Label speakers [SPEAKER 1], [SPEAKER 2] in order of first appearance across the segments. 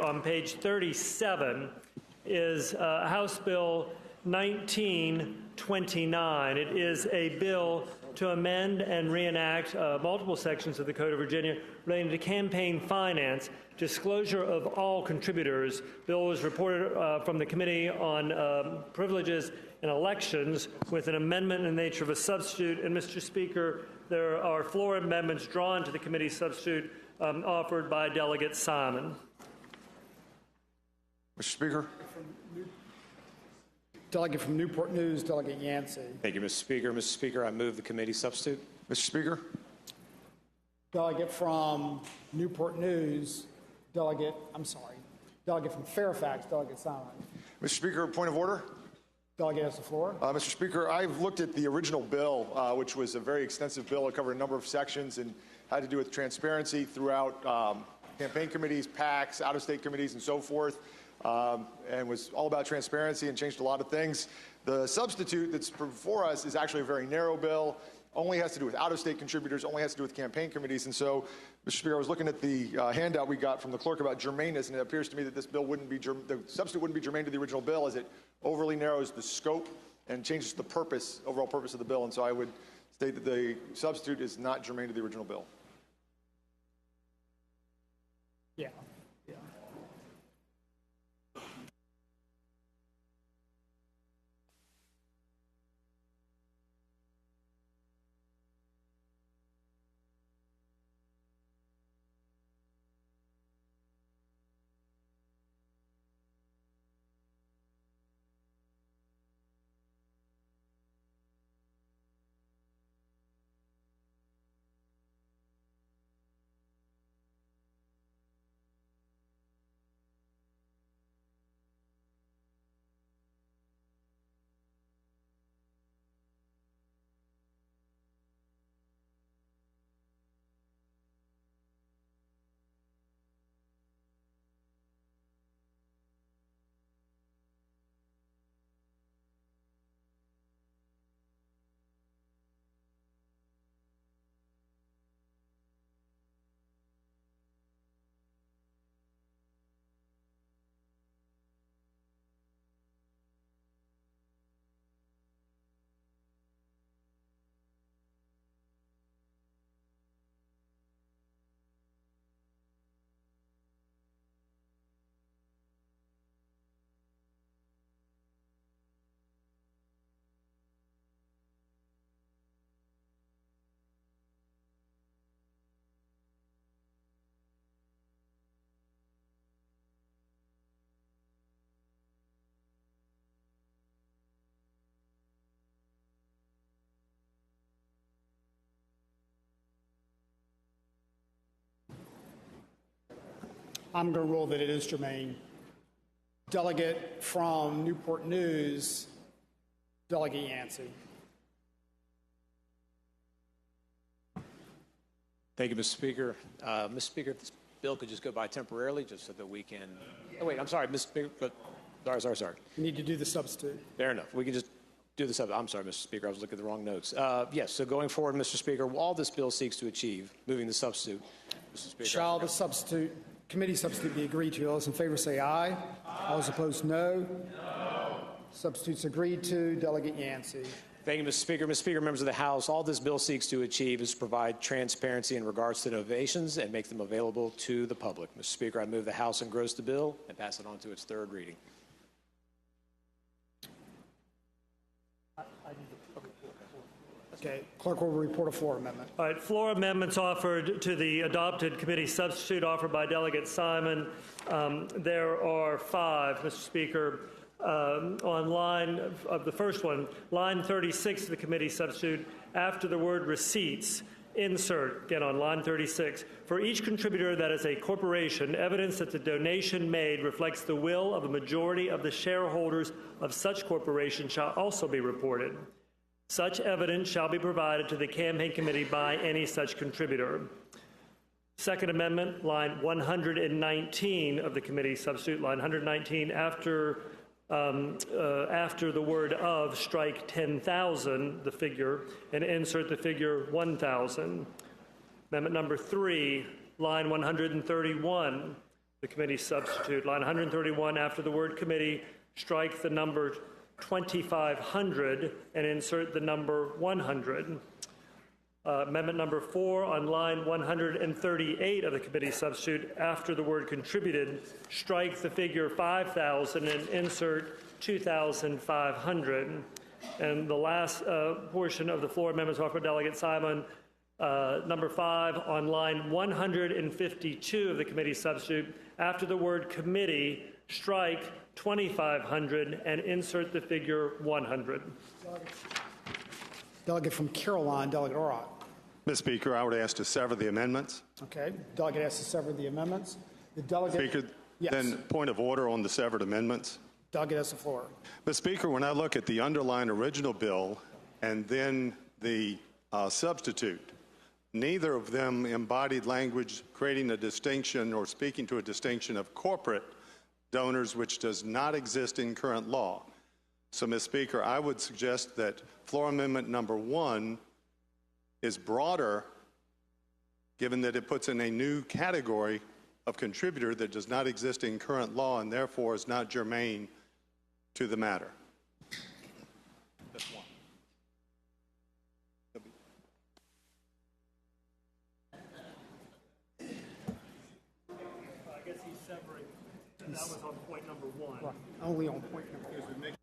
[SPEAKER 1] on page 37 is House Bill 1929. It is a bill to amend and reenact multiple sections of the Code of Virginia relating to campaign finance, disclosure of all contributors. Bill was reported from the Committee on Privileges in Elections with an amendment in the nature of a substitute. And, Mr. Speaker, there are floor amendments drawn to the committee substitute offered by Delegate Simon.
[SPEAKER 2] Mr. Speaker.
[SPEAKER 3] Delegate from Newport News, Delegate Yancey.
[SPEAKER 4] Thank you, Mr. Speaker. Mr. Speaker, I move the committee substitute.
[SPEAKER 2] Mr. Speaker.
[SPEAKER 3] Delegate from Newport News, Delegate from Fairfax, Delegate Simon.
[SPEAKER 2] Mr. Speaker, point of order.
[SPEAKER 3] Delegate has the floor.
[SPEAKER 2] Mr. Speaker, I've looked at the original bill, which was a very extensive bill. It covered a number of sections and had to do with transparency throughout campaign committees, PACs, out-of-state committees, and so forth. And was all about transparency and changed a lot of things. The substitute that's before us is actually a very narrow bill, only has to do with out-of-state contributors, only has to do with campaign committees. And so, Mr. Speaker, I was looking at the handout we got from the clerk about germaneness, and it appears to me that this bill wouldn't be, the substitute wouldn't be germane to the original bill, as it overly narrows the scope and changes the purpose, overall purpose of the bill. And so I would state that the substitute is not germane to the original bill.
[SPEAKER 3] Yeah. I'm going to rule that it is germane. Delegate from Newport News, Delegate Yancey.
[SPEAKER 4] Thank you, Mr. Speaker. Mr. Speaker, if this bill could just go by temporarily, just so that we can. Oh, wait, I'm sorry, Mr. Speaker. Sorry.
[SPEAKER 3] You need to do the substitute.
[SPEAKER 4] Fair enough. We can just do the substitute. I'm sorry, Mr. Speaker. I was looking at the wrong notes. Yes. So going forward, Mr. Speaker, all this bill seeks to achieve, moving the substitute. Mr. Speaker,
[SPEAKER 3] shall the substitute, committee substitute, be agreed to? All those in favor say aye. Aye. All those opposed, no. No. Substitutes agreed to. Delegate Yancey.
[SPEAKER 4] Thank you, Mr. Speaker. Mr. Speaker, members of the House, all this bill seeks to achieve is to provide transparency in regards to innovations and make them available to the public. Mr. Speaker, I move the House engross the bill and pass it on to its third reading.
[SPEAKER 3] Okay. Clerk will report a floor amendment.
[SPEAKER 1] All right. Floor amendments offered to the adopted committee substitute offered by Delegate Simon. There are 5, Mr. Speaker. On line of the first one, line 36 of the committee substitute, after the word receipts, insert, again on line 36, for each contributor that is a corporation, evidence that the donation made reflects the will of a majority of the shareholders of such corporation shall also be reported. Such evidence shall be provided to the campaign committee by any such contributor. Second amendment, line 119 of the committee substitute, line 119, after the word of, strike 10,000, the figure, and insert the figure 1,000. Amendment number 3, line 131, the committee substitute. Line 131, after the word committee, strike the number 2,500 and insert the number 100. Amendment number 4 on line 138 of the committee substitute, after the word contributed, strike the figure 5,000 and insert 2,500. And the last portion of the floor amendments offered by Delegate Simon, number 5 on line 152 of the committee substitute, after the word committee, strike 2,500 and insert the figure 100.
[SPEAKER 3] Delegate from Caroline, Delegate Orrock.
[SPEAKER 5] Mr. Speaker, I would ask to sever the amendments.
[SPEAKER 3] Okay. Delegate has to sever the amendments. The delegate.
[SPEAKER 5] Speaker,
[SPEAKER 3] yes.
[SPEAKER 5] then point of order on the severed amendments.
[SPEAKER 3] Delegate has the floor.
[SPEAKER 5] Mr. Speaker, when I look at the underlying original bill and then the substitute, neither of them embodied language creating a distinction or speaking to a distinction of corporate donors, which does not exist in current law. So, Mr. Speaker, I would suggest that floor amendment number 1 is broader, given that it puts in a new category of contributor that does not exist in current law and therefore is not germane to the matter. That's one.
[SPEAKER 1] I guess he's severing. That was on point number 1.
[SPEAKER 3] Right. Only on point number 1.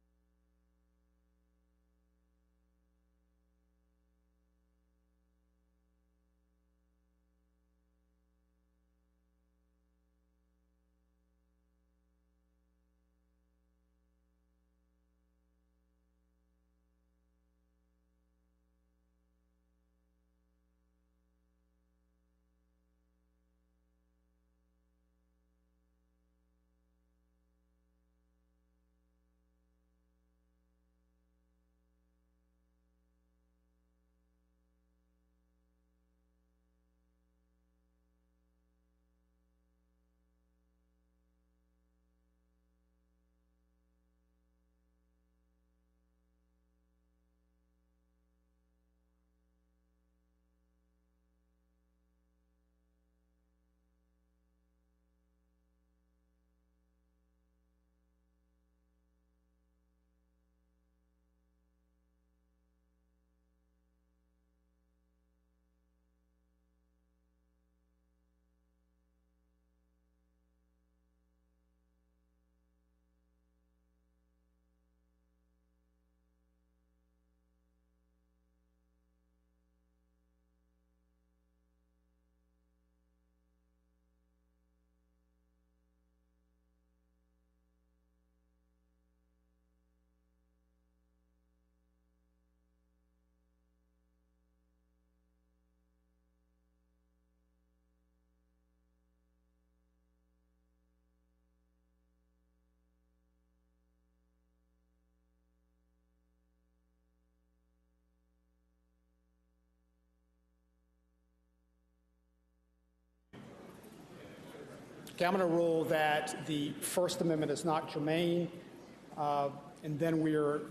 [SPEAKER 3] Okay, I'm going to rule that the First Amendment is not germane, and then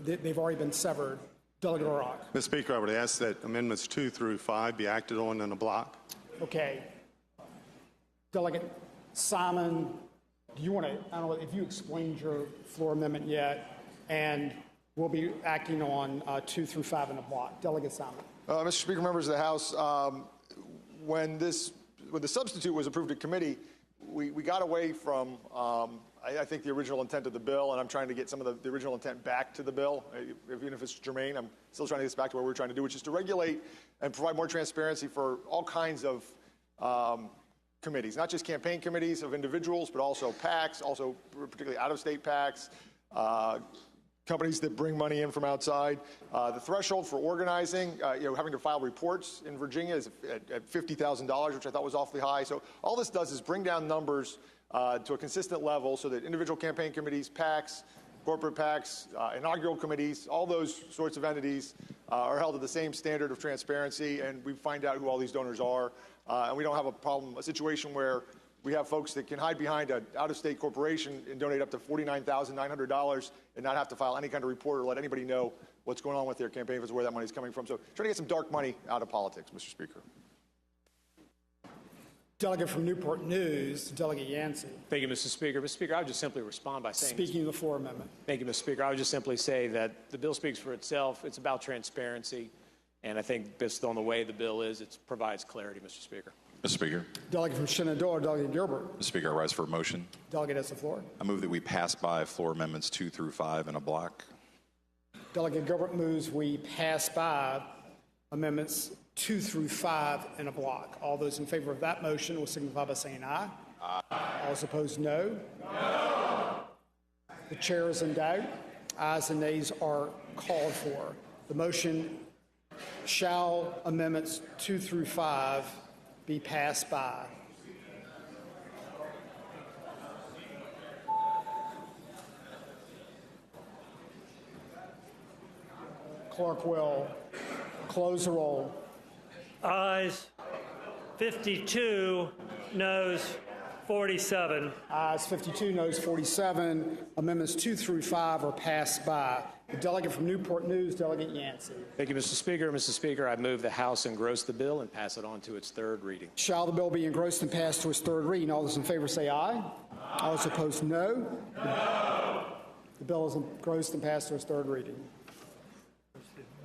[SPEAKER 3] they've already been severed. Delegate Orrock.
[SPEAKER 5] Mr. Speaker, I would ask that amendments 2 through 5 be acted on in a block.
[SPEAKER 3] Okay. Delegate Simon, do you want to, I don't know if you explained your floor amendment yet, and we'll be acting on 2 through 5 in a block. Delegate Simon.
[SPEAKER 2] Mr. Speaker, members of the House, when the substitute was approved at committee, we got away from, I think, the original intent of the bill, and I'm trying to get some of the original intent back to the bill. Even if it's germane, I'm still trying to get this back to what we're trying to do, which is to regulate and provide more transparency for all kinds of committees, not just campaign committees of individuals, but also PACs, also particularly out-of-state PACs, companies that bring money in from outside. The threshold for organizing, having to file reports in Virginia is at $50,000, which I thought was awfully high. So all this does is bring down numbers to a consistent level so that individual campaign committees, PACs, corporate PACs, inaugural committees, all those sorts of entities are held to the same standard of transparency, and we find out who all these donors are. And we don't have a situation where we have folks that can hide behind an out-of-state corporation and donate up to $49,900 and not have to file any kind of report or let anybody know what's going on with their campaign funds, where that money is coming from. So trying to get some dark money out of politics, Mr. Speaker.
[SPEAKER 3] Delegate from Newport News, Delegate Yancey.
[SPEAKER 4] Thank you, Mr. Speaker. Mr. Speaker, I would just simply respond by saying...
[SPEAKER 3] Speaking of the floor amendment.
[SPEAKER 4] Thank you, Mr. Speaker. I would just simply say that the bill speaks for itself. It's about transparency, and I think based on the way the bill is, it provides clarity, Mr. Speaker.
[SPEAKER 6] Mr. Speaker.
[SPEAKER 3] Delegate from Shenandoah, Delegate Gilbert.
[SPEAKER 6] Mr. Speaker, I rise for a motion.
[SPEAKER 3] Delegate has the floor.
[SPEAKER 6] I move that we pass by floor amendments 2 through 5 in a block.
[SPEAKER 3] Delegate Gilbert moves we pass by amendments 2 through 5 in a block. All those in favor of that motion will signify by saying aye. Aye. All those opposed, no. No. The chair is in doubt. Ayes and nays are called for. The motion shall amendments 2 through 5 be passed by. Clerk will close the roll.
[SPEAKER 1] Ayes 52, noes 47.
[SPEAKER 3] Ayes 52, noes 47. Amendments 2 through 5 are passed by. The delegate from Newport News, Delegate Yancey.
[SPEAKER 4] Thank you, Mr. Speaker. Mr. Speaker, I move the House engross the bill and pass it on to its third reading.
[SPEAKER 3] Shall the bill be engrossed and passed to its third reading? All those in favor say aye. All those opposed, no. No. The bill is engrossed and passed to its third reading.